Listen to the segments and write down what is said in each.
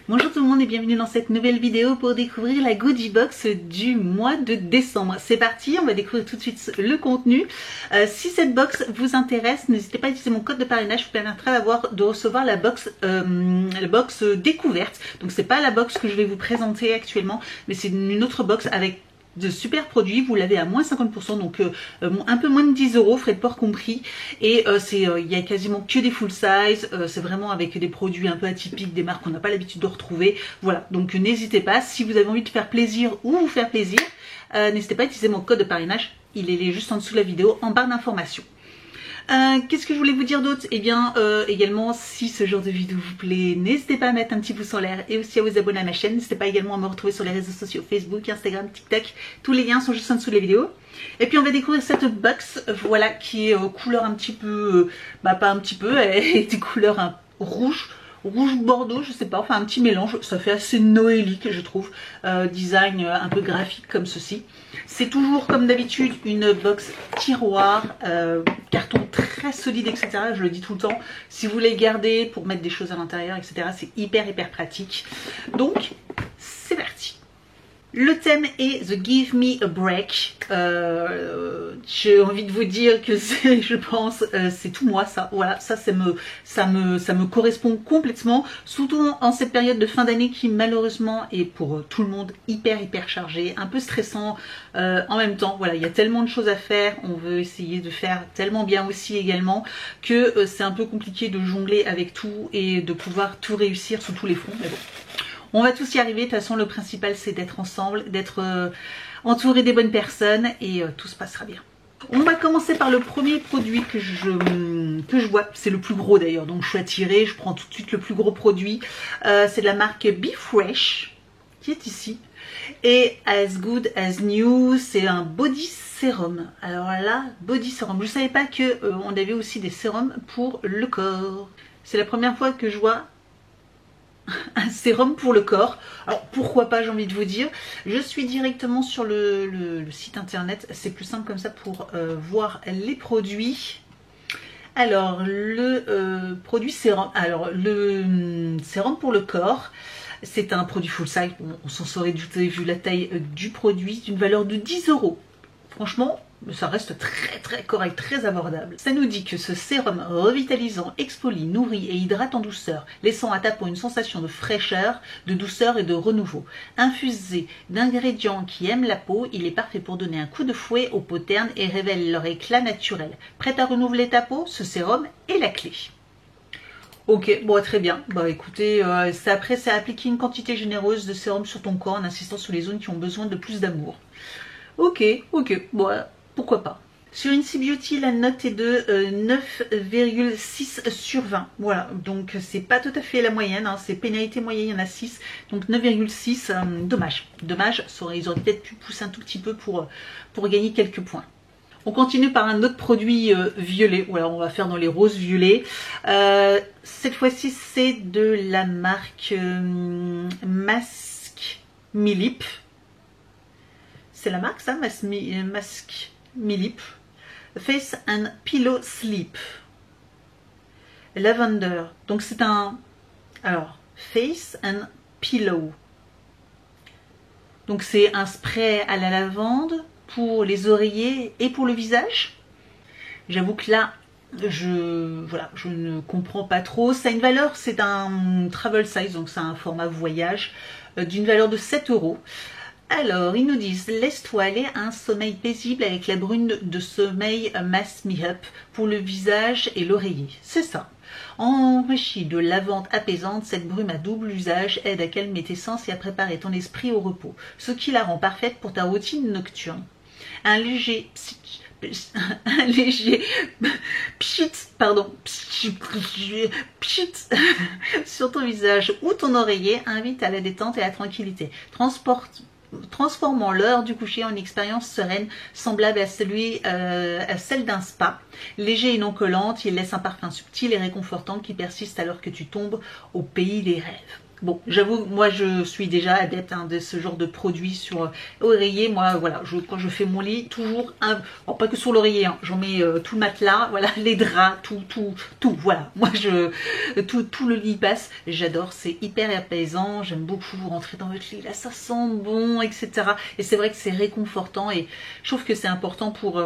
Bonjour tout le monde et bienvenue dans cette nouvelle vidéo pour découvrir la goodie box du mois de décembre. C'est parti, on va découvrir tout de suite le contenu. Si cette box vous intéresse, n'hésitez pas à utiliser mon code de parrainage, vous permettra de recevoir la box découverte. Donc c'est pas la box que je vais vous présenter actuellement, mais c'est une autre box avec de super produits. Vous l'avez à moins 50%, donc un peu moins de 10 €, frais de port compris, et il y a quasiment que des full size. C'est vraiment avec des produits un peu atypiques, des marques qu'on n'a pas l'habitude de retrouver. Voilà, donc n'hésitez pas, si vous avez envie de faire plaisir ou vous faire plaisir, n'hésitez pas à utiliser mon code de parrainage, il est juste en dessous de la vidéo en barre d'informations. Qu'est-ce que je voulais vous dire d'autre? Eh bien, également, si ce genre de vidéo vous plaît, n'hésitez pas à mettre un petit pouce en l'air et aussi à vous abonner à ma chaîne. N'hésitez pas également à me retrouver sur les réseaux sociaux Facebook, Instagram, TikTok. Tous les liens sont juste en dessous de la vidéo. Et puis on va découvrir cette box, voilà, qui est couleur un petit peu, pas un petit peu, elle est des couleurs rouge bordeaux, je sais pas, enfin un petit mélange. Ça fait assez noélique, je trouve. Design un peu graphique comme ceci. C'est toujours comme d'habitude une box tiroir, carton très solide, etc. Je le dis tout le temps, si vous voulez garder pour mettre des choses à l'intérieur, etc., c'est hyper pratique. Donc c'est parti. Le thème est The Give Me a Break. J'ai envie de vous dire que c'est, je pense, c'est tout moi ça. Voilà, ça me correspond complètement, surtout en cette période de fin d'année qui malheureusement est pour tout le monde hyper chargée, un peu stressant. En même temps, voilà, il y a tellement de choses à faire. On veut essayer de faire tellement bien aussi également que c'est un peu compliqué de jongler avec tout et de pouvoir tout réussir sous tous les fronts. Mais bon. On va tous y arriver, de toute façon le principal c'est d'être ensemble, d'être entouré des bonnes personnes et tout se passera bien. On va commencer par le premier produit que je vois, c'est le plus gros d'ailleurs, donc je suis attirée, je prends tout de suite le plus gros produit. C'est de la marque Be Fresh qui est ici et As Good As New, c'est un body sérum. Alors là, body sérum, je ne savais pas qu'on avait aussi des sérums pour le corps. C'est la première fois que je vois un sérum pour le corps. Alors pourquoi pas, j'ai envie de vous dire. Je suis directement sur le site internet, c'est plus simple comme ça pour voir les produits. Alors le produit sérum, alors le sérum pour le corps, c'est un produit full size, on s'en serait douté vu la taille du produit, d'une valeur de 10 €. Franchement, ça reste très correct, très abordable. Ça nous dit que ce sérum revitalisant exfolie, nourrit et hydrate en douceur, laissant à ta peau une sensation de fraîcheur, de douceur et de renouveau. Infusé d'ingrédients qui aiment la peau, il est parfait pour donner un coup de fouet aux peaux ternes et révèle leur éclat naturel. Prête à renouveler ta peau? Ce sérum est la clé. Ok, bon, très bien. Bah écoutez, après c'est appliquer une quantité généreuse de sérum sur ton corps en insistant sur les zones qui ont besoin de plus d'amour. Ok, bon, pourquoi pas. Sur Incy Beauty, la note est de 9,6 sur 20. Voilà, donc c'est pas tout à fait la moyenne, hein, c'est pénalité moyenne, il y en a 6, donc 9,6, dommage. Dommage, ils auraient peut-être pu pousser un tout petit peu pour gagner quelques points. On continue par un autre produit violet, voilà, on va faire dans les roses violets. Cette fois-ci, c'est de la marque Mask Me Lip. C'est la marque ça, Mask Me Lip. Face and Pillow Sleep. Lavender. Donc c'est un... Alors, Face and Pillow. Donc c'est un spray à la lavande pour les oreillers et pour le visage. J'avoue que là, je ne comprends pas trop. Ça a une valeur, c'est un travel size, donc c'est un format voyage d'une valeur de 7 €. Alors, ils nous disent, laisse-toi aller à un sommeil paisible avec la brune de sommeil Mask Me Up pour le visage et l'oreiller. C'est ça. Enrichie de lavande apaisante, cette brume à double usage aide à calmer tes sens et à préparer ton esprit au repos, ce qui la rend parfaite pour ta routine nocturne. Un léger pchit sur ton visage ou ton oreiller invite à la détente et à la tranquillité. Transformant l'heure du coucher en une expérience sereine semblable à celle d'un spa. Léger et non collante, il laisse un parfum subtil et réconfortant qui persiste alors que tu tombes au pays des rêves. Bon, j'avoue, moi je suis déjà adepte de ce genre de produit sur oreiller. Moi, voilà, quand je fais mon lit, toujours bon, pas que sur l'oreiller, hein, j'en mets tout le matelas, voilà, les draps, tout, voilà. Moi, tout le lit passe. J'adore, c'est hyper apaisant. J'aime beaucoup rentrer dans votre lit, là, ça sent bon, etc. Et c'est vrai que c'est réconfortant et je trouve que c'est important pour.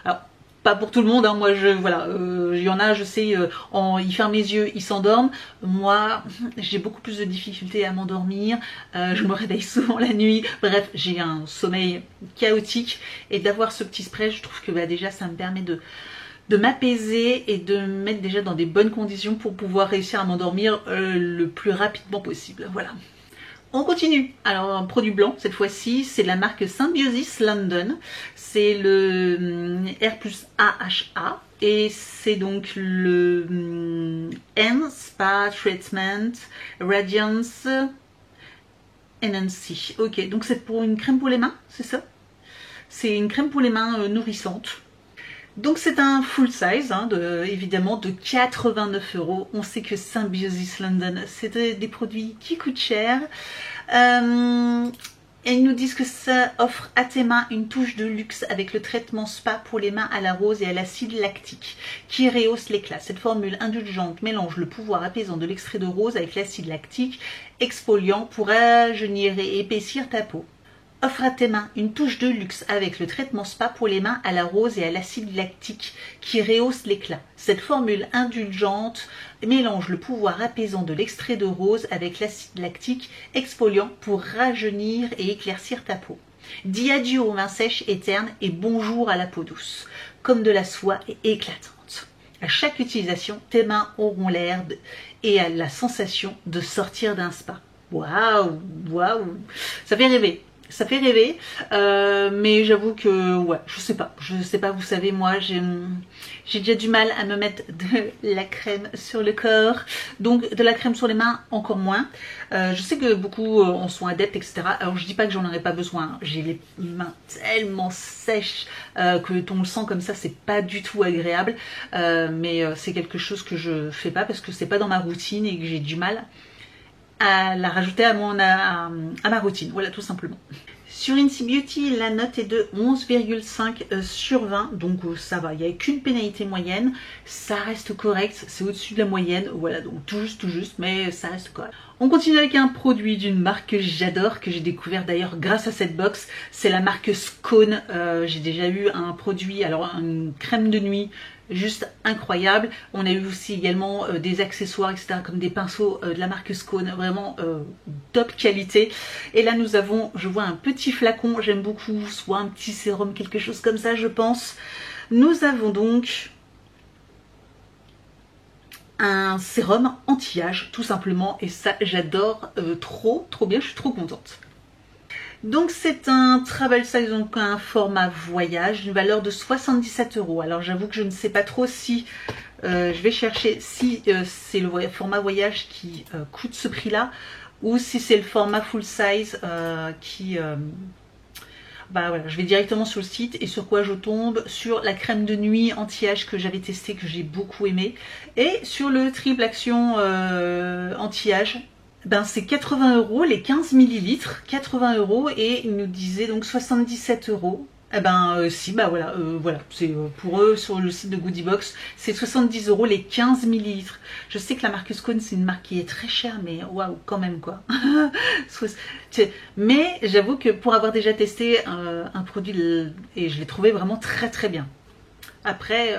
Alors, pas pour tout le monde, hein. Moi voilà, il y en a, je sais, ils ferment les yeux, ils s'endorment. Moi, j'ai beaucoup plus de difficultés à m'endormir, je me réveille souvent la nuit, bref, j'ai un sommeil chaotique et d'avoir ce petit spray, je trouve que bah, déjà ça me permet de m'apaiser et de me mettre déjà dans des bonnes conditions pour pouvoir réussir à m'endormir le plus rapidement possible, voilà. On continue. Alors un produit blanc cette fois-ci, c'est de la marque Symbiosis London. C'est le R plus AHA et c'est donc le N Spa Treatment Radiance NNC. Ok, donc c'est pour une crème pour les mains, c'est ça? C'est une crème pour les mains nourrissante. Donc c'est un full size, hein, évidemment de 89 €. On sait que Symbiosis London, c'est des produits qui coûtent cher. Et ils nous disent que ça offre à tes mains une touche de luxe avec le traitement spa pour les mains à la rose et à l'acide lactique qui rehausse l'éclat. Cette formule indulgente mélange le pouvoir apaisant de l'extrait de rose avec l'acide lactique exfoliant pour rajeunir et épaissir ta peau. Offre à tes mains une touche de luxe avec le traitement spa pour les mains à la rose et à l'acide lactique qui rehausse l'éclat. Cette formule indulgente mélange le pouvoir apaisant de l'extrait de rose avec l'acide lactique exfoliant pour rajeunir et éclaircir ta peau. Dis adieu aux mains sèches et ternes et bonjour à la peau douce, comme de la soie et éclatante. À chaque utilisation, tes mains auront l'air et la sensation de sortir d'un spa. Waouh, waouh, ça fait rêver. Ça fait rêver, mais j'avoue que, ouais, je sais pas, vous savez, moi, j'ai déjà du mal à me mettre de la crème sur le corps, donc de la crème sur les mains, encore moins. Je sais que beaucoup en sont adeptes, etc. Alors, je dis pas que j'en aurais pas besoin, hein. J'ai les mains tellement sèches que on le sent comme ça, c'est pas du tout agréable, mais c'est quelque chose que je fais pas parce que c'est pas dans ma routine et que j'ai du mal à la rajouter à ma routine, voilà, tout simplement. Sur Incy Beauty, la note est de 11,5 sur 20, donc ça va, il n'y a qu'une pénalité moyenne, ça reste correct, c'est au-dessus de la moyenne, voilà, donc tout juste, mais ça reste correct. On continue avec un produit d'une marque que j'adore, que j'ai découvert d'ailleurs grâce à cette box, c'est la marque Skone. J'ai déjà eu un produit, alors une crème de nuit, juste incroyable. On a eu aussi également des accessoires, etc. comme des pinceaux de la marque Skone, vraiment top qualité. Et là nous avons, je vois un petit flacon, j'aime beaucoup, soit un petit sérum, quelque chose comme ça je pense. Nous avons donc un sérum anti-âge tout simplement et ça j'adore trop bien, je suis trop contente. Donc c'est un travel size, donc un format voyage, une valeur de 77 €. Alors j'avoue que je ne sais pas trop si je vais chercher si c'est le format voyage qui coûte ce prix là ou si c'est le format full size qui bah voilà, je vais directement sur le site et sur quoi je tombe? Sur la crème de nuit anti-âge que j'avais testé, que j'ai beaucoup aimé, et sur le triple action anti-âge. Ben c'est 80 € les 15 ml, 80 € et ils nous disaient donc 77 €. Eh ben si, bah voilà, voilà, c'est pour eux sur le site de Goodiebox, c'est 70 € les 15 ml. Je sais que la marque Skone c'est une marque qui est très chère, mais waouh, quand même quoi. Mais j'avoue que pour avoir déjà testé un produit, et je l'ai trouvé vraiment très bien. Après,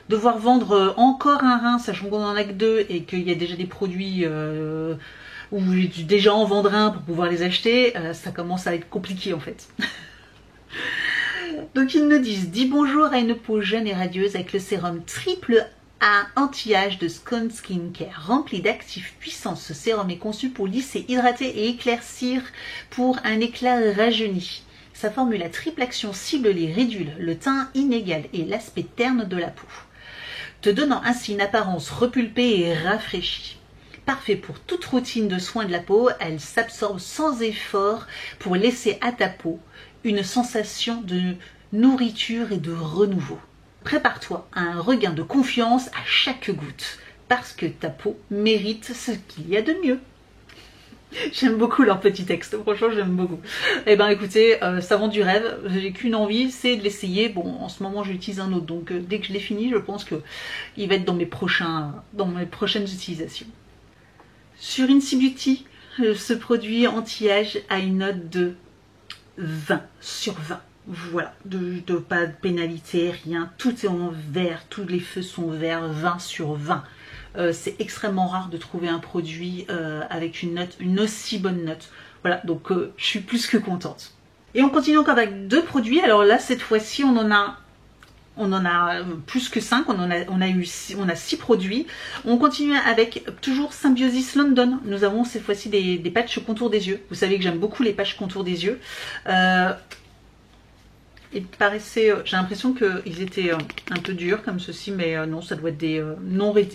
devoir vendre encore un rein, sachant qu'on en a que deux et qu'il y a déjà des produits où j'ai dû déjà en vendre un pour pouvoir les acheter, ça commence à être compliqué en fait. Donc ils nous disent: dis bonjour à une peau jeune et radieuse avec le sérum triple A anti-âge de Skone Skincare. Rempli d'actifs puissants, ce sérum est conçu pour lisser, hydrater et éclaircir pour un éclat rajeuni. Sa formule à triple action cible les ridules, le teint inégal et l'aspect terne de la peau, te donnant ainsi une apparence repulpée et rafraîchie. Parfait pour toute routine de soins de la peau, elle s'absorbe sans effort pour laisser à ta peau une sensation de nourriture et de renouveau. Prépare-toi à un regain de confiance à chaque goutte, parce que ta peau mérite ce qu'il y a de mieux. J'aime beaucoup leur petit texte, franchement j'aime beaucoup. Eh ben écoutez, ça vend du rêve, j'ai qu'une envie, c'est de l'essayer. Bon, en ce moment j'utilise un autre, donc dès que je l'ai fini, je pense que il va être dans mes prochaines utilisations. Sur Incy Beauty, ce produit anti-âge a une note de 20 sur 20. Voilà, pas de pénalité, rien, tout est en vert, tous les feux sont verts, 20 sur 20. C'est extrêmement rare de trouver un produit avec une aussi bonne note. Voilà, donc je suis plus que contente. Et on continue encore avec 2 produits. Alors là, cette fois-ci, on en a plus que 5, on a 6 produits. On continue avec toujours Symbiosis London. Nous avons cette fois-ci des patchs contour des yeux. Vous savez que j'aime beaucoup les patchs contour des yeux. Il paraissait, j'ai l'impression qu'ils étaient un peu durs comme ceci, mais non, ça doit être des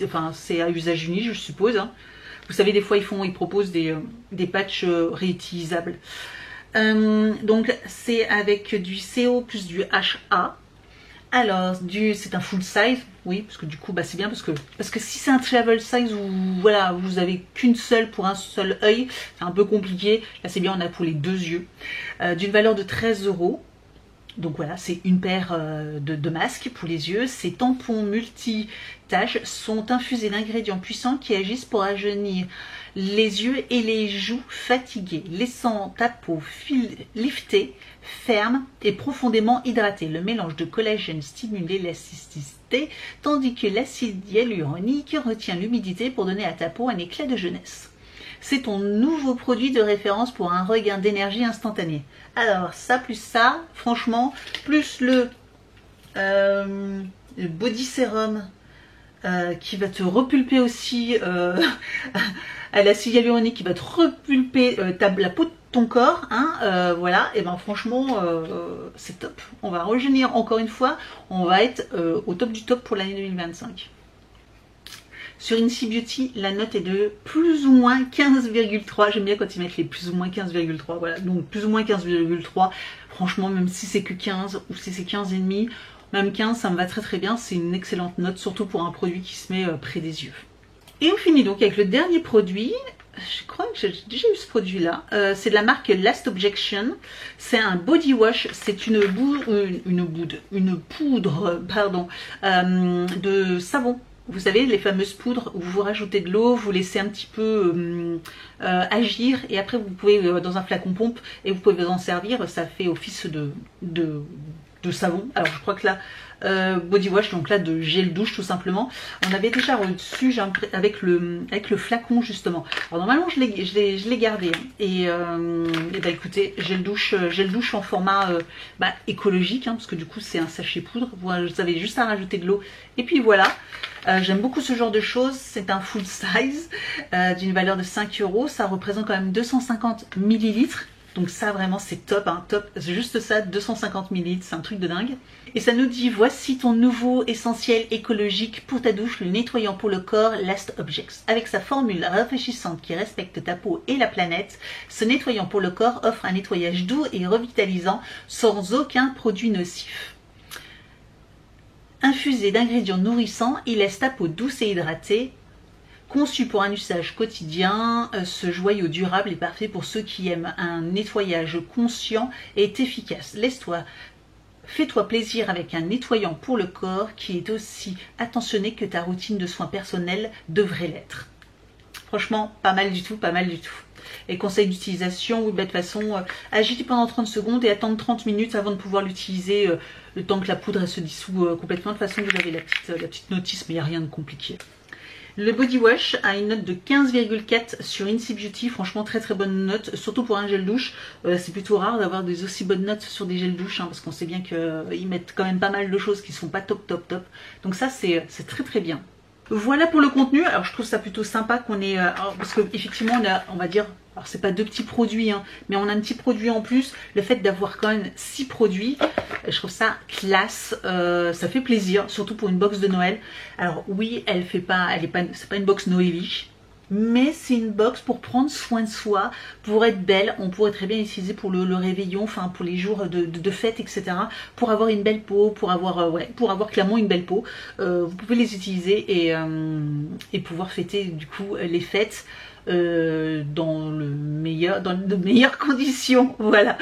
enfin c'est à usage unique, je suppose. Hein. Vous savez, des fois ils proposent des patchs réutilisables. Donc c'est avec du CO plus du HA. Alors c'est un full size, oui, parce que du coup c'est bien parce que si c'est un travel size où voilà vous avez qu'une seule pour un seul œil, c'est un peu compliqué. Là c'est bien, on a pour les 2 yeux, d'une valeur de 13 €. Donc voilà, c'est une paire de masques pour les yeux. Ces tampons multitâches sont infusés d'ingrédients puissants qui agissent pour rajeunir les yeux et les joues fatiguées, laissant ta peau liftée, ferme et profondément hydratée. Le mélange de collagène stimule l'élasticité, tandis que l'acide hyaluronique retient l'humidité pour donner à ta peau un éclat de jeunesse. C'est ton nouveau produit de référence pour un regain d'énergie instantané. Alors ça plus ça, franchement, plus le body sérum qui va te repulper aussi à l'acide hyaluronique, qui va te repulper la peau de ton corps, hein, voilà, et ben franchement c'est top. On va rejeunir encore une fois, on va être au top du top pour l'année 2025. Sur Incy Beauty, la note est de plus ou moins 15,3. J'aime bien quand ils mettent les plus ou moins 15,3. Voilà, donc plus ou moins 15,3. Franchement, même si c'est que 15 ou si c'est 15,5, même 15, ça me va très très bien. C'est une excellente note, surtout pour un produit qui se met près des yeux. Et on finit donc avec le dernier produit. Je crois que j'ai déjà eu ce produit-là. C'est de la marque Last Objection. C'est un body wash. C'est une poudre, pardon, de savon. Vous savez, les fameuses poudres où vous rajoutez de l'eau, vous laissez un petit peu agir et après vous pouvez dans un flacon pompe et vous pouvez vous en servir. Ça fait office de savon. Alors je crois que là, body wash, donc là de gel douche tout simplement. On avait déjà reçu avec le flacon justement. Alors normalement je l'ai gardé hein. Et bah écoutez, gel douche en format écologique hein, parce que du coup c'est un sachet poudre. Vous avez juste à rajouter de l'eau et puis voilà. J'aime beaucoup ce genre de choses. C'est un full size d'une valeur de 5 €. Ça représente quand même 250 ml. Donc ça vraiment c'est top, hein, top. C'est juste ça, 250 ml, c'est un truc de dingue. Et ça nous dit, voici ton nouveau essentiel écologique pour ta douche, le nettoyant pour le corps Last Objects. Avec sa formule rafraîchissante qui respecte ta peau et la planète, ce nettoyant pour le corps offre un nettoyage doux et revitalisant sans aucun produit nocif. Infusé d'ingrédients nourrissants, il laisse ta peau douce et hydratée. Conçu pour un usage quotidien, ce joyau durable est parfait pour ceux qui aiment un nettoyage conscient et efficace. Fais-toi plaisir avec un nettoyant pour le corps qui est aussi attentionné que ta routine de soins personnels devrait l'être. Franchement, pas mal du tout, pas mal du tout. Et conseil d'utilisation, oui, de toute façon, agiter pendant 30 secondes et attendre 30 minutes avant de pouvoir l'utiliser, le temps que la poudre elle se dissout complètement. De toute façon, vous avez la petite notice, mais il n'y a rien de compliqué. Le body wash a une note de 15,4 sur Incy Beauty, franchement très très bonne note, surtout pour un gel douche. C'est plutôt rare d'avoir des aussi bonnes notes sur des gels douche, hein, parce qu'on sait bien qu'ils mettent quand même pas mal de choses qui ne sont pas top top top. Donc ça c'est très très bien. Voilà pour le contenu. Alors je trouve ça plutôt sympa qu'on ait, parce qu'effectivement on va dire, alors c'est pas 2 petits produits, hein, mais on a un petit produit en plus. Le fait d'avoir quand même 6 produits, je trouve ça classe, ça fait plaisir, surtout pour une box de Noël. Alors oui, c'est pas une box noélie, mais c'est une box pour prendre soin de soi, pour être belle. On pourrait très bien l'utiliser pour le réveillon, enfin pour les jours de fête, etc. Pour avoir une belle peau, pour avoir clairement une belle peau. Vous pouvez les utiliser et pouvoir fêter du coup les fêtes dans de meilleures conditions, voilà,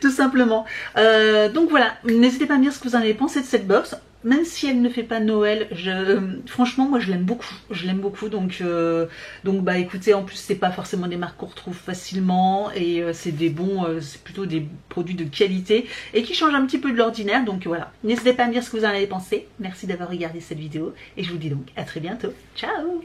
tout simplement. Donc voilà, n'hésitez pas à me dire ce que vous en avez pensé de cette box. Même si elle ne fait pas Noël, franchement moi je l'aime beaucoup, donc bah écoutez, en plus c'est pas forcément des marques qu'on retrouve facilement, et c'est c'est plutôt des produits de qualité et qui changent un petit peu de l'ordinaire, donc voilà, n'hésitez pas à me dire ce que vous en avez pensé. Merci d'avoir regardé cette vidéo et je vous dis donc à très bientôt, ciao.